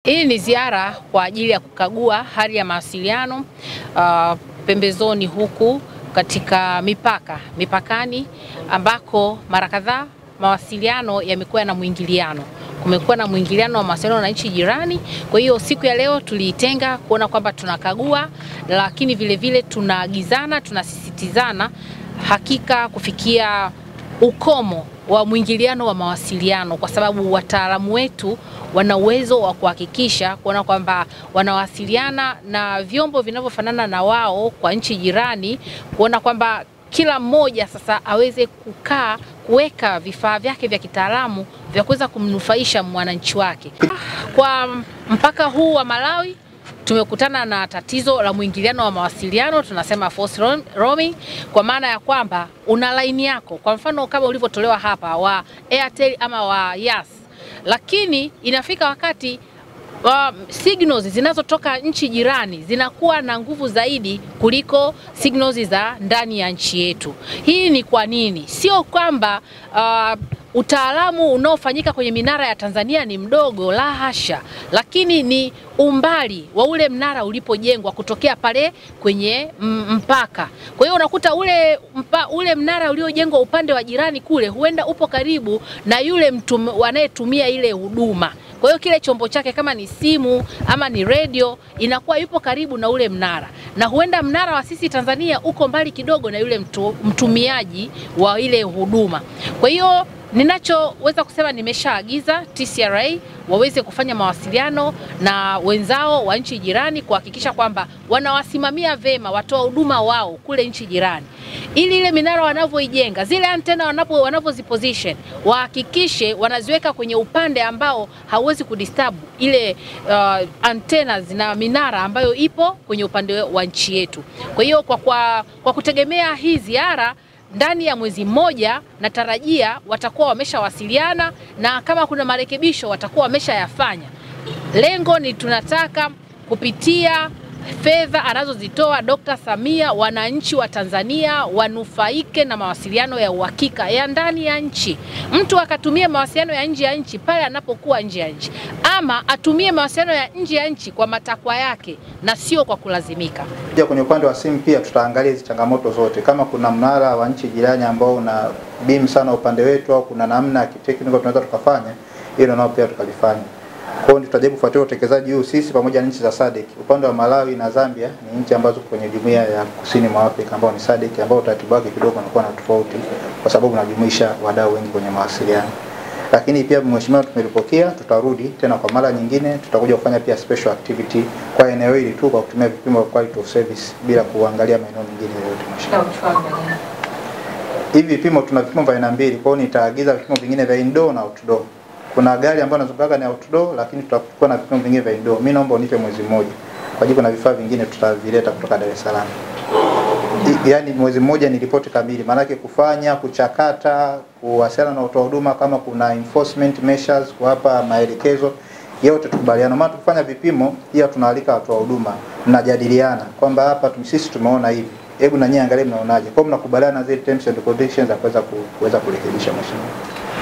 Hii ni ziara kwa ajili ya kukagua hali ya mawasiliano pembezoni huku katika mipakani ambako mara kadhaa mawasiliano yamekuwa na mwingiliano. Kumekuwa na mwingiliano wa mawasiliano na nchi jirani. Kwa hiyo siku ya leo tuliitenga kuona kwamba tunakagua, lakini vile vile tunaagizana, tunasisitizana hakika kufikia ukomo wa mwingiliano wa mawasiliano, kwa sababu wataalamu wetu wana uwezo wa kuhakikisha kuona kwamba wanawasiliana na vyombo vinavyofanana na wao kwa nchi jirani, kuona kwamba kila mmoja sasa aweze kuweka vifaa vyake vya kitaalamu vya kuweza kumnufaisha mwananchi wake. Kwa mpaka huu wa Malawi tumekutana na tatizo la mwingiliano wa mawasiliano, tunasema false roaming, kwa maana ya kwamba una line yako, kwa mfano kama ulivyotolewa hapa wa Airtel ama wa Yas, lakini inafika wakati signals zinazotoka nchi jirani zinakuwa na nguvu zaidi kuliko signals za ndani ya nchi yetu. Hii ni kwa nini? Sio kwamba utaalamu unaofanyika kwenye minara ya Tanzania ni mdogo, la hasha, lakini ni umbali wa ule mnara ulipojengwa kutokea pale kwenye mpaka. Kwa hiyo unakuta ule mnara uliojengwa upande wa jirani kule huenda upo karibu na yule mtu anayetumia ile huduma. Kwa hiyo kile chombo chake kama ni simu ama ni radio inakuwa yupo karibu na ule mnara, na huenda mnara wa sisi Tanzania uko mbali kidogo na yule mtumiaji wa ile huduma. Kwa hiyo ninachoweza kusema, nimeshaagiza TCRA waweze kufanya mawasiliano na wenzao wa nchi jirani kuhakikisha kwamba wanawasimamia vema watoa huduma wao kule nchi jirani, ili ile minara wanavyoijenga, zile antena wanavyoziposition, wahakikishe wanaziweka kwenye upande ambao hauwezi kudisturb ile antena na minara ambayo ipo kwenye upande wa nchi yetu. Kwa hiyo kwa kutegemea hii ziara, ndani ya mwezi mmoja natarajia watakuwa wameshawasiliana, na kama kuna marekebisho watakuwa wameshayafanya. Lengo ni tunataka kupitia fedha anazozitoa Dr. Samia, wananchi wa Tanzania wanufaike na mawasiliano ya uhakika ya ndani ya nchi. Mtu akatumia mawasiliano ya nje ya nchi pale anapokuwa nje ya nchi, ama atumie mawasiliano ya nje ya nchi kwa matakwa yake na sio kwa kulazimika. Kwenye upande wa simu pia tutaangalia hizo changamoto zote. Kama kuna mnara wa nchi jirani ambao una beam sana upande wetu, au kuna namna ya kitekniko tunaweza tukafanya, hilo nao pia tukalifanya. Kwa hiyo tutajaribu kufuatilia utekelezaji huu sisi pamoja na nchi za SADC. Upande wa Malawi na Zambia ni nchi ambazo kwenye jumuiya ya kusini mwa Afrika ambao ni SADC, ambao utaratibu wake kidogo unakuwa na tofauti kwa sababu unajumuisha wadau wengi kwenye mawasiliano. Lakini pia mheshimiwa, tumelipokea, tutarudi tena kwa mara nyingine, tutakuja kufanya pia special activity kwa eneo hili tu kwa kutumia vipimo vya quality of service bila kuangalia maeneo mengine yote mheshimiwa. Hivi vipimo tuna vipimo vya aina mbili, kwa hiyo nitaagiza vipimo vingine vya indoor na outdoor. Kuna gari ambayo nazunguka ni outdoor, lakini tutakuwa na vipimo vingine vya indoor. Mimi naomba unipe mwezi mmoja kwa ajili na vifaa vingine tutavileta kutoka Dar es Salaam. Yaani mwezi mmoja ni ripoti kamili, maana yake kufanya, kuchakata, kuwasiliana na watoa huduma, kama kuna enforcement measures, kuwapa maelekezo yote tukubaliana. Maana tukifanya vipimo pia tunaalika watoa huduma, mnajadiliana kwamba hapa sisi tumeona hivi, hebu na nyinyi angalie mnaonaje. Kwa mnakubaliana zile terms and conditions za kuweza kurekebisha mheshimiwa.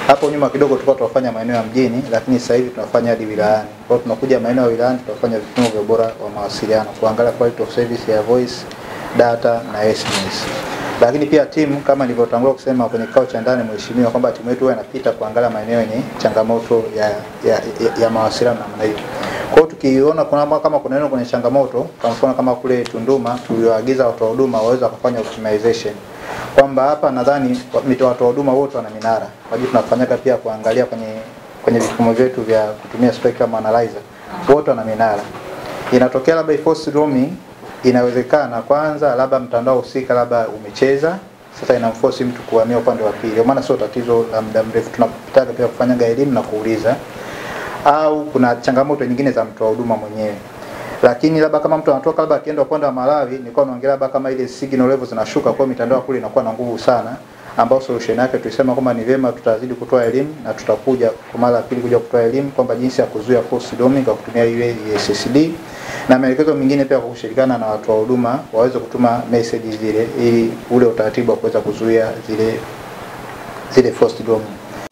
Hapo nyuma kidogo tulikuwa tunafanya maeneo ya mjini, lakini sasa hivi tunafanya hadi wilayani. Kwa hiyo tunakuja maeneo ya wilayani, tutafanya vipimo vya ubora wa mawasiliano, kuangalia quality of service ya voice, data na SMS. Lakini pia timu, kama nilivyotangulia kusema kwenye kikao cha ndani mheshimiwa, kwamba timu yetu inapita kuangalia maeneo yenye changamoto ya mawasiliano namna hiyo. Kwa hiyo tukiona kama kuna neno kwenye changamoto, kwa mfano kama kule Tunduma tulioagiza watoa huduma waweza kufanya optimization, kwamba hapa nadhani watoa huduma wote wana minara. Kwa hiyo tunafanyaka pia kuangalia kwenye vipimo vyetu vya kutumia spectrum analyzer, wote wana minara. Inatokea labda false roaming, inawezekana kwanza labda mtandao husika labda umecheza, sasa inamforce mtu kuhamia upande wa pili. Kwa maana sio tatizo la muda mrefu, tunapitaka pia kufanya elimu na kuuliza, au kuna changamoto nyingine za mtoa huduma mwenyewe. Lakini labda kama mtu anatoka labda akienda upande wa Malawi, nilikuwa naongelea labda kama ile signal levels zinashuka, kwa mitandao kule inakuwa na nguvu sana, ambao solution yake tulisema kwamba ni vyema tutazidi kutoa elimu, na tutakuja kwa mara ya pili kuja kutoa elimu kwamba jinsi ya kuzuia false roaming kwa kutumia ile SSD, na maelekezo mengine pia kwa kushirikiana na watu wa huduma waweze kutuma message zile, ili ule utaratibu wa kuweza kuzuia zile false roaming.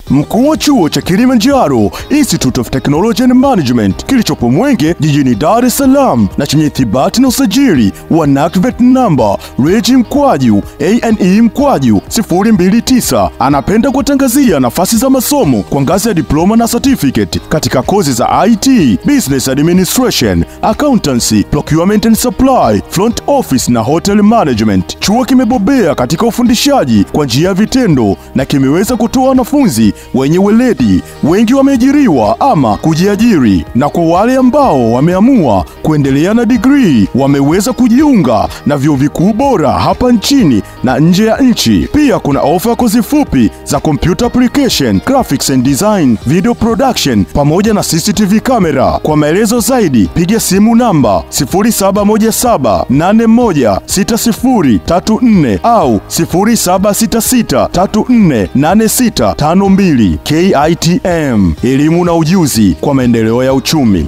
Mkuu wa chuo cha Kilimanjaro Institute of Technology and Management kilichopo Mwenge jijini Dar es Salaam na chenye ithibati na usajili wa NACTVET number REG/ANE/029 anapenda kutangazia nafasi za masomo kwa ngazi ya diploma na certificate katika kozi za IT, Business Administration, Accountancy, Procurement and Supply, Front Office na Hotel Management. Chuo kimebobea katika ufundishaji kwa njia ya vitendo na kimeweza kutoa wanafunzi wenye weledi. Wengi wameajiriwa ama kujiajiri, na kwa wale ambao wameamua kuendelea na degree wameweza kujiunga na vyuo vikuu bora hapa nchini na nje ya nchi. Pia kuna ofa ya kozi fupi za computer application, graphics and design, video production pamoja na CCTV camera. Kwa maelezo zaidi piga simu namba 0717816034 au 0766348652. KITM, elimu na ujuzi kwa maendeleo ya uchumi.